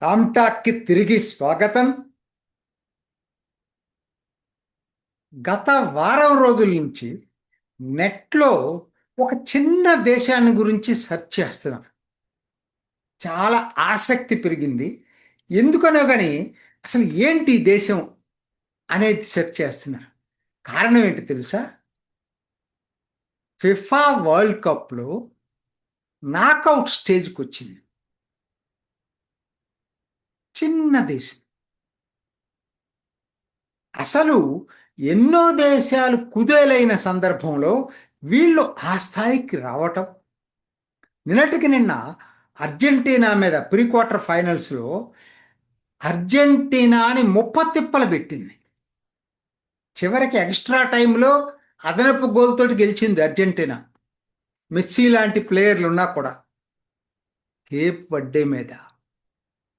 రామ్టాక్కి తిరిగి స్వాగతం. గత వారం రోజుల నుంచి నెట్లో ఒక చిన్న దేశాన్ని గురించి సెర్చ్ చేస్తున్నాను. చాలా ఆసక్తి పెరిగింది. ఎందుకనో కానీ అసలు ఏంటి ఈ దేశం అనేది సెర్చ్ చేస్తున్నారు. కారణం ఏంటి తెలుసా? ఫిఫా వరల్డ్ కప్లో నాకౌట్ స్టేజ్కి వచ్చింది చిన్న దేశం. అసలు ఎన్నో దేశాలు కుదేలైన సందర్భంలో వీళ్ళు ఆ స్థాయికి రావటం, నిన్నటికి నిన్న అర్జెంటీనా మీద ప్రీ క్వార్టర్ ఫైనల్స్లో అర్జెంటీనాని ముప్పతిప్పలు పెట్టింది. చివరికి ఎక్స్ట్రా టైంలో అదనపు గోల్తోటి గెలిచింది అర్జెంటీనా. మెస్సీ లాంటి ప్లేయర్లు ఉన్నా కూడా కేప్ వర్డే మీద.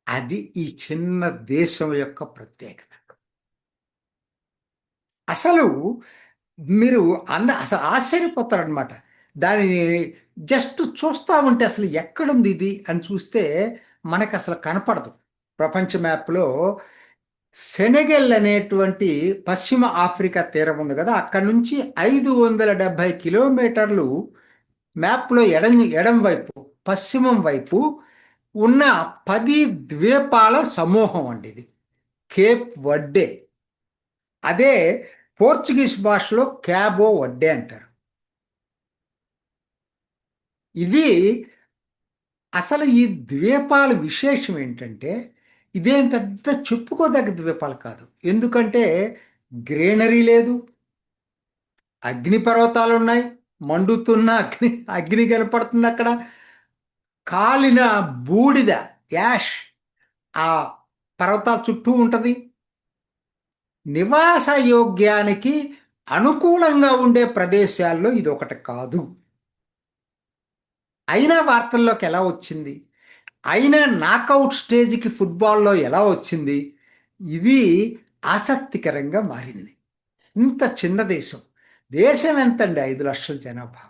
అది ఈ చిన్న దేశం యొక్క ప్రత్యేకత. అసలు మీరు అసలు ఆశ్చర్యపోతారనమాట. దానిని జస్ట్ చూస్తూ ఉంటే అసలు ఎక్కడుంది ఇది అని చూస్తే మనకు అసలు కనపడదు. ప్రపంచ మ్యాప్లో సెనెగల్ అనేటువంటి పశ్చిమ ఆఫ్రికా తీరం ఉంది కదా, అక్కడ నుంచి 570 కిలోమీటర్లు మ్యాప్లో ఎడం వైపు, పశ్చిమం వైపు ఉన్న 10 ద్వీపాల సమూహం అండి ఇది కేప్ వర్డే. అదే పోర్చుగీస్ భాషలో క్యాబో వడ్డే అంటారు. ఇది అసలు ఈ ద్వీపాల విశేషం ఏంటంటే, ఇదేం పెద్ద చెప్పుకోదగ్గ ద్వీపాలు కాదు. ఎందుకంటే గ్రీనరీ లేదు, అగ్ని పర్వతాలు ఉన్నాయి, మండుతున్న అగ్ని అగ్ని కనపడుతుంది అక్కడ, కాలిన బూడిద యాష్ ఆ పర్వతాల చుట్టూ ఉంటుంది. నివాస యోగ్యానికి అనుకూలంగా ఉండే ప్రదేశాల్లో ఇది ఒకటి కాదు. అయినా వార్తల్లోకి ఎలా వచ్చింది, అయినా నాకౌట్ స్టేజ్కి ఫుట్బాల్లో ఎలా వచ్చింది, ఇది ఆసక్తికరంగా మారింది. ఇంత చిన్న దేశం. దేశం ఎంతండి? 5 లక్షల జనాభా.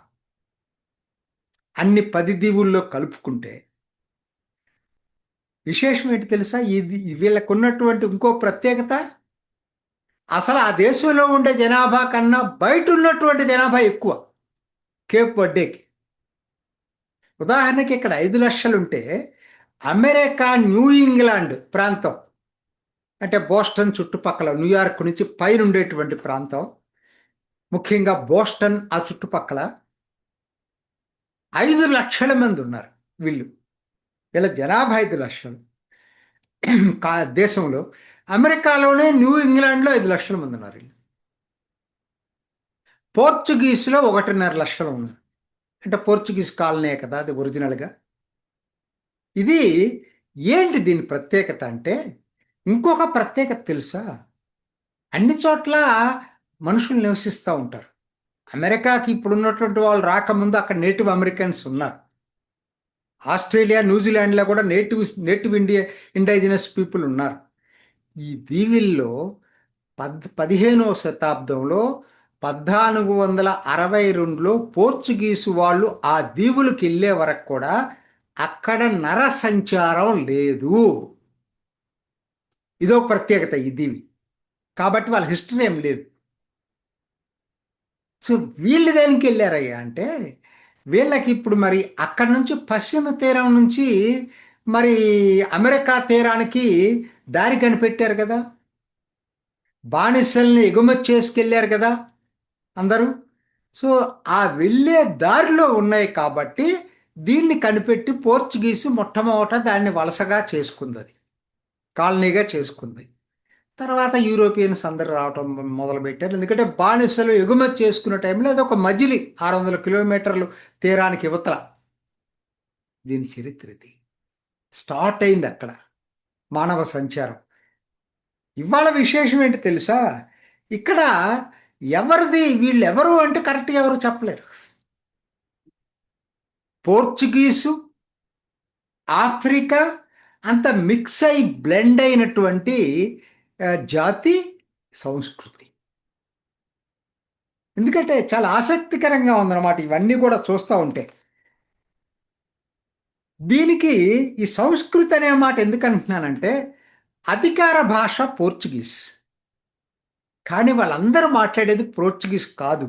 అన్ని 10 దీవుల్లో కలుపుకుంటే. విశేషం ఏంటి తెలుసా? ఇది వీళ్ళకు ఉన్నటువంటి ఇంకో ప్రత్యేకత, అసలు ఆ దేశంలో ఉండే జనాభా కన్నా బయట ఉన్నటువంటి జనాభా ఎక్కువ కేప్ వర్డేకి. ఉదాహరణకి ఇక్కడ 5 లక్షలుంటే అమెరికా న్యూ ఇంగ్లాండ్ ప్రాంతం, అంటే బోస్టన్ చుట్టుపక్కల, న్యూయార్క్ నుంచి పైన ఉండేటువంటి ప్రాంతం, ముఖ్యంగా బోస్టన్ ఆ చుట్టుపక్కల 5 లక్షల మంది ఉన్నారు. వీళ్ళ జనాభా 5 లక్షలు. దేశంలో అమెరికాలోనే న్యూ ఇంగ్లాండ్లో 5 లక్షల మంది ఉన్నారు వీళ్ళు. పోర్చుగీస్లో 1.5 లక్షలు ఉన్నారు. అంటే పోర్చుగీస్ కాలనీ కదా అది ఒరిజినల్గా. ఇది ఏంటి దీని ప్రత్యేకత అంటే, ఇంకొక ప్రత్యేకత తెలుసా? అన్ని చోట్ల మనుషులు నివసిస్తూ ఉంటారు. అమెరికాకి ఇప్పుడున్నటువంటి వాళ్ళు రాకముందు అక్కడ నేటివ్ అమెరికన్స్ ఉన్నారు. ఆస్ట్రేలియా, న్యూజిలాండ్లో కూడా నేటివ్ ఇండైజినస్ పీపుల్ ఉన్నారు. ఈ దీవుల్లో 15వ శతాబ్దంలో 1462లో పోర్చుగీసు వాళ్ళు ఆ దీవులకు వెళ్ళే వరకు కూడా అక్కడ నర సంచారం లేదు. ఇదో ప్రత్యేకత ఈ దీవి. కాబట్టి వాళ్ళ హిస్టరీ ఏం లేదు. సో వీళ్ళు దేనికి వెళ్ళారయ్యా అంటే, వీళ్ళకి ఇప్పుడు మరి అక్కడి నుంచి పశ్చిమ తీరం నుంచి మరి అమెరికా తీరానికి దారి కనిపెట్టారు కదా, బానిసల్ని ఎగుమతి చేసుకెళ్ళారు కదా అందరూ. సో ఆ వెళ్ళే దారిలో ఉన్నాయి కాబట్టి దీన్ని కనిపెట్టి పోర్చుగీసు మొట్టమొదట దాన్ని వలసగా చేసుకుంది, అది కాలనీగా చేసుకుంది. తర్వాత యూరోపియన్స్ అందరు రావటం మొదలుపెట్టారు. ఎందుకంటే బానిసలు ఎగుమతి చేసుకునే టైంలో అది ఒక మజిలీ 600 కిలోమీటర్లు తీరానికి యువతల. దీని చరిత్ర ఇది. స్టార్ట్ అయింది అక్కడ మానవ సంచారం. ఇవాళ విశేషం ఏంటి తెలుసా? ఇక్కడ ఎవరిది, వీళ్ళు ఎవరు అంటే కరెక్ట్గా ఎవరు చెప్పలేరు. పోర్చుగీసు, ఆఫ్రికా అంత మిక్స్ అయి బ్లెండ్ అయినటువంటి జాతి, సంస్కృతి. ఎందుకంటే చాలా ఆసక్తికరంగా ఉందన్నమాట ఇవన్నీ కూడా చూస్తూ ఉంటే. దీనికి ఈ సంస్కృతి అనే మాట ఎందుకు అంటున్నానంటే అధికార భాష పోర్చుగీస్. కానీ వాళ్ళందరూ మాట్లాడేది పోర్చుగీస్ కాదు,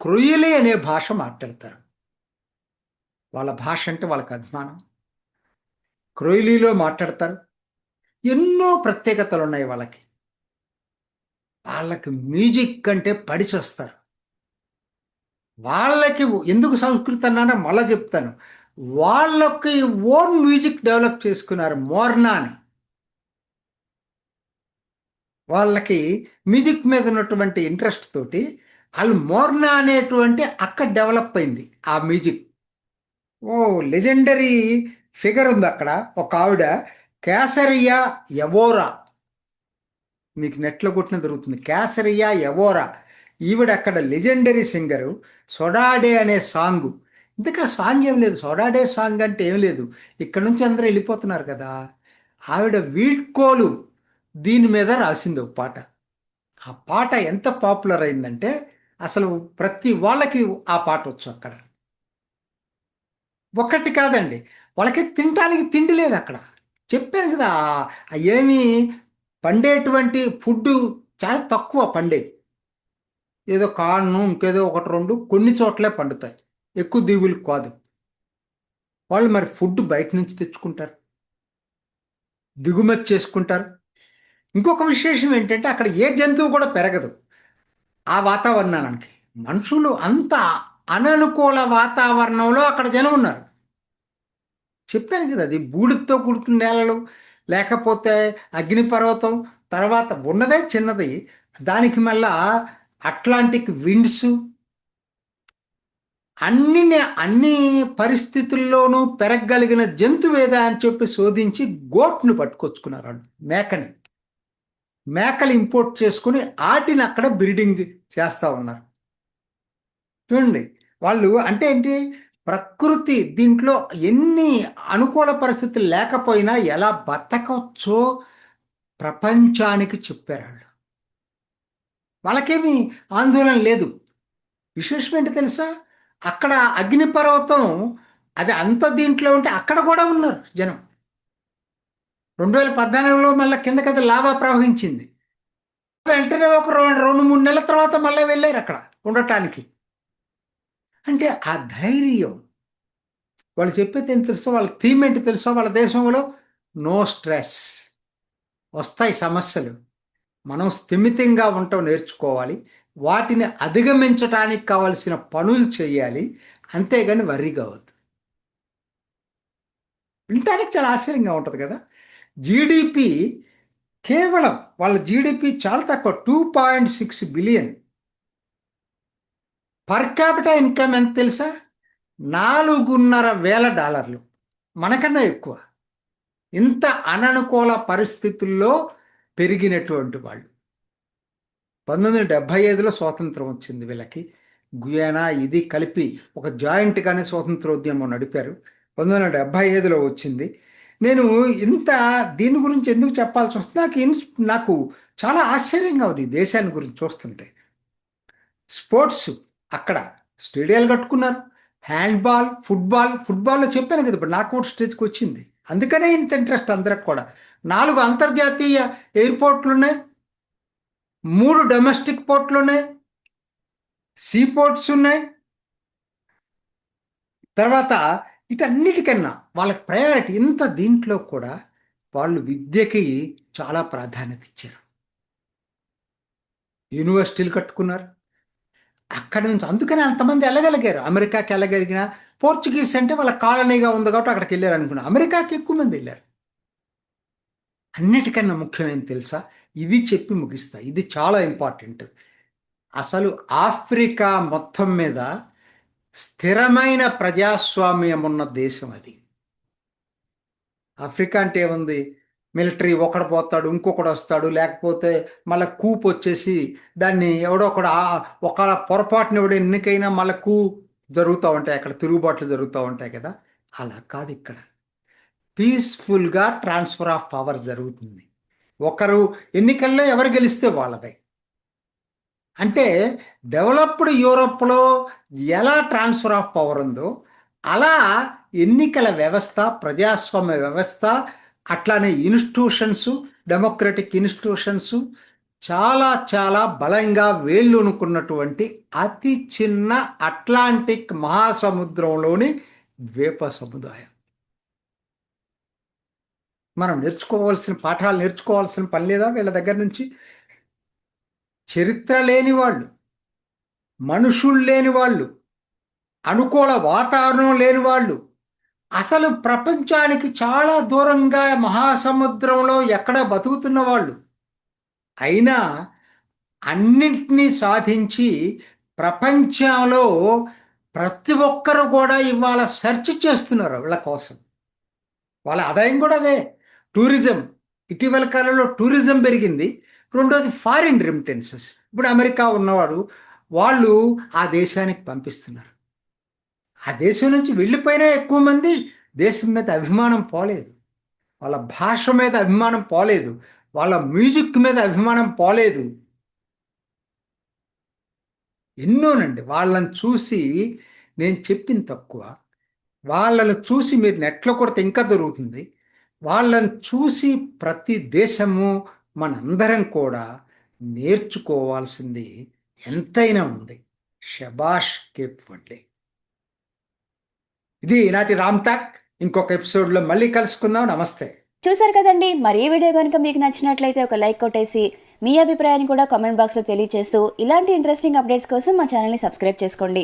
క్రొయిలే అనే భాష మాట్లాడతారు. వాళ్ళ భాష అంటే వాళ్ళకి అభిమానం. క్రొయిలీలో మాట్లాడతారు. ఎన్నో ప్రత్యేకతలు ఉన్నాయి వాళ్ళకి. వాళ్ళకి మ్యూజిక్ అంటే పడిచొస్తారు. వాళ్ళకి ఎందుకు సంస్కృతి అన్నానో మళ్ళా చెప్తాను. వాళ్ళకి ఓన్ మ్యూజిక్ డెవలప్ చేసుకున్నారు, మోర్నా అని. వాళ్ళకి మ్యూజిక్ మీద ఉన్నటువంటి ఇంట్రెస్ట్ తోటి వాళ్ళు మోర్నా అనేటువంటి అక్కడ డెవలప్ అయింది ఆ మ్యూజిక్. ఓ లెజెండరీ ఫిగర్ ఉంది అక్కడ, ఒక ఆవిడ కేసరియా ఎవోరా. మీకు నెట్లో కొట్టిన దొరుకుతుంది, కేసరియా ఎవోరా. ఈవిడ అక్కడ లెజెండరీ సింగరు. సొడాడే అనే సాంగ్. ఇంతకా సాంగ్ ఏం లేదు, సొడాడే సాంగ్ అంటే ఏం లేదు. ఇక్కడ నుంచి అందరూ వెళ్ళిపోతున్నారు కదా. ఆవిడ వీడ్కోలు దీని మీద రాసింది ఒక పాట. ఆ పాట ఎంత పాపులర్ అయిందంటే అసలు ప్రతి వాళ్ళకి ఆ పాట వచ్చు అక్కడ. ఒక్కటి కాదండి, వాళ్ళకి తినటానికి తిండి లేదు అక్కడ. చెప్పాను కదా, ఏమి పండేటువంటి ఫుడ్ చాలా తక్కువ పండేది. ఏదో కార్ను ఇంకేదో ఒకటి రెండు కొన్ని చోట్లే పండుతాయి, ఎక్కువ దీవులు కాదు. వాళ్ళు మరి ఫుడ్ బయట నుంచి తెచ్చుకుంటారు, దిగుమతి చేసుకుంటారు. ఇంకొక విశేషం ఏంటంటే అక్కడ ఏ జంతువు కూడా పెరగదు ఆ వాతావరణానికి. మనుషులు అంత అననుకూల వాతావరణంలో అక్కడ జనం ఉన్నారు. చెప్పాను కదా, అది బూడిదతో కూడుకున్న నేలలు, లేకపోతే అగ్నిపర్వతం. తర్వాత ఉన్నదే చిన్నది, దానికి మళ్ళా అట్లాంటిక్ విండ్స్. అన్ని పరిస్థితుల్లోనూ పెరగగలిగిన జంతువేదా అని చెప్పి శోధించి గోట్ను పట్టుకొచ్చుకున్నారు వాళ్ళు. మేకలు ఇంపోర్ట్ చేసుకుని వాటిని అక్కడ బ్రీడింగ్ చేస్తా ఉన్నారు. చూడండి, వాళ్ళు అంటే ఏంటి, ప్రకృతి దీంట్లో ఎన్ని అనుకూల పరిస్థితులు లేకపోయినా ఎలా బతకవచ్చో ప్రపంచానికి చెప్పారు వాళ్ళు. వాళ్ళకేమీ ఆందోళన లేదు. విశేషం ఏంటి తెలుసా, అక్కడ అగ్నిపర్వతం అది అంత దీంట్లో ఉంటే అక్కడ కూడా ఉన్నారు జనం. 2014లో మళ్ళీ కిందకి అది లావా ప్రవహించింది. వెంటనే ఒక రెండు మూడు నెలల తర్వాత మళ్ళీ వెళ్ళారు అక్కడ ఉండటానికి. అంటే ఆ ధైర్యం, వాళ్ళు చెప్పేది ఏం తెలుసో, వాళ్ళ థీమ్ ఏంటి తెలుసో, వాళ్ళ దేశంలో నో స్ట్రెస్. వస్తాయి సమస్యలు, మనం స్థిమితంగా ఉండటం నేర్చుకోవాలి, వాటిని అధిగమించడానికి కావలసిన పనులు చేయాలి, అంతేగాని వర్రీ కావద్దు. వినటానికి చాలా ఆశ్చర్యంగా ఉంటుంది కదా. జీడిపి కేవలం వాళ్ళ జీడిపి చాలా తక్కువ, 2.6 బిలియన్. పర్ క్యాపిటల్ ఇన్కమ్ ఎంత తెలుసా, $4,500. మనకన్నా ఎక్కువ. ఇంత అననుకూల పరిస్థితుల్లో పెరిగినటువంటి వాళ్ళు. 1975లో స్వాతంత్రం వచ్చింది వీళ్ళకి. గుయానా ఇది కలిపి ఒక జాయింట్గానే స్వాతంత్రోద్యమం నడిపారు. 1975లో వచ్చింది. నేను ఇంత దీని గురించి ఎందుకు చెప్పాల్సి వస్తుంది, నాకు చాలా ఆశ్చర్యంగా ఉంది ఈ దేశాన్ని గురించి చూస్తుంటే. స్పోర్ట్స్ అక్కడ స్టేడియాలు కట్టుకున్నారు. హ్యాండ్బాల్, ఫుట్బాల్లో చెప్పాను కదా, ఇప్పుడు నాకౌట్ స్టేజ్కి వచ్చింది. అందుకనే ఇంత ఇంట్రెస్ట్ అందరికి కూడా. 4 అంతర్జాతీయ ఎయిర్పోర్ట్లు ఉన్నాయి, 3 డొమెస్టిక్ పోర్ట్లు ఉన్నాయి, సీ పోర్ట్స్ ఉన్నాయి. తర్వాత వీటన్నిటికన్నా వాళ్ళకి ప్రయారిటీ ఇంత దీంట్లో కూడా వాళ్ళు విద్యకి చాలా ప్రాధాన్యత ఇచ్చారు. యూనివర్సిటీలు కట్టుకున్నారు అక్కడి నుంచి. అందుకని అంతమంది వెళ్ళగలిగారు. అమెరికాకి వెళ్ళగలిగిన పోర్చుగీస్ అంటే వాళ్ళ కాలనీగా ఉంది కాబట్టి అక్కడికి వెళ్ళారు అనుకున్నా. అమెరికాకి ఎక్కువ మంది వెళ్ళారు. అన్నిటికన్నా ముఖ్యమైనది తెలుసా, ఇది చెప్పి ముగిస్తా, ఇది చాలా ఇంపార్టెంట్. అసలు ఆఫ్రికా మొత్తం మీద స్థిరమైన ప్రజాస్వామ్యం ఉన్న దేశం అది. ఆఫ్రికా అంటే ఏముంది, మిలిటరీ ఒకడు పోతాడు, ఇంకొకడు వస్తాడు, లేకపోతే మళ్ళీ కూపు వచ్చేసి దాన్ని ఎవడో ఒకడు ఒక పొరపాటున ఎవడో ఎన్నికైనా మళ్ళీ జరుగుతూ ఉంటాయి, అక్కడ తిరుగుబాట్లు జరుగుతూ ఉంటాయి కదా. అలా కాదు ఇక్కడ. పీస్ఫుల్గా ట్రాన్స్ఫర్ ఆఫ్ పవర్ జరుగుతుంది. ఒకరు ఎన్నికల్లో ఎవరు గెలిస్తే వాళ్ళదే. అంటే డెవలప్డ్ యూరోప్లో ఎలా ట్రాన్స్ఫర్ ఆఫ్ పవర్ ఉందో అలా ఎన్నికల వ్యవస్థ, ప్రజాస్వామ్య వ్యవస్థ, అట్లానే ఇన్స్టిట్యూషన్స్, డెమోక్రటిక్ ఇన్స్టిట్యూషన్స్ చాలా చాలా బలంగా వేళ్ళూనుకున్నటువంటి అతి చిన్న అట్లాంటిక్ మహాసముద్రంలోని ద్వీప సముదాయం. మనం నేర్చుకోవాల్సిన పాఠాలు నేర్చుకోవాల్సిన పని లేదా వీళ్ళ దగ్గర నుంచి? చరిత్ర లేని వాళ్ళు, మనుషులు లేని వాళ్ళు, అనుకూల వాతావరణం లేని వాళ్ళు, అసలు ప్రపంచానికి చాలా దూరంగా మహాసముద్రంలో ఎక్కడ బతుకుతున్న వాళ్ళు, అయినా అన్నింటినీ సాధించి ప్రపంచంలో ప్రతి ఒక్కరు కూడా ఇవాళ సెర్చ్ చేస్తున్నారు వీళ్ళ కోసం. వాళ్ళ ఆదాయం కూడా అదే. టూరిజం, ఇటీవల కాలంలో టూరిజం పెరిగింది. రెండోది ఫారిన్ రెమిటెన్సెస్. ఇప్పుడు అమెరికా ఉన్నవాడు వాళ్ళు ఆ దేశానికి పంపిస్తున్నారు. ఆ దేశం నుంచి వెళ్ళిపోయినా ఎక్కువ మంది దేశం మీద అభిమానం పోలేదు, వాళ్ళ భాష మీద అభిమానం పోలేదు, వాళ్ళ మ్యూజిక్ మీద అభిమానం పోలేదు. ఎన్నోనండి. వాళ్ళని చూసి నేను చెప్పింది తక్కువ. వాళ్ళని చూసి మీరు నెట్లో కొడితే ఇంకా దొరుకుతుంది. వాళ్ళని చూసి ప్రతి దేశము, మనందరం కూడా నేర్చుకోవాల్సింది ఎంతైనా ఉంది. షబాష్ కేప్ వడ్లే. ఇది ఈనాటి రామ్ టాక్. ఇంకొక ఎపిసోడ్లో మళ్ళీ కలుసుకుందాం. నమస్తే. చూసారు కదండి. మరి ఈ వీడియో కనుక మీకు నచ్చినట్లయితే ఒక లైక్ కొట్టేసి మీ అభిప్రాయాన్ని కూడా కామెంట్ బాక్స్లో తెలియజేస్తూ ఇలాంటి ఇంట్రెస్టింగ్ అప్డేట్స్ కోసం మా ఛానల్ని సబ్స్క్రైబ్ చేసుకోండి.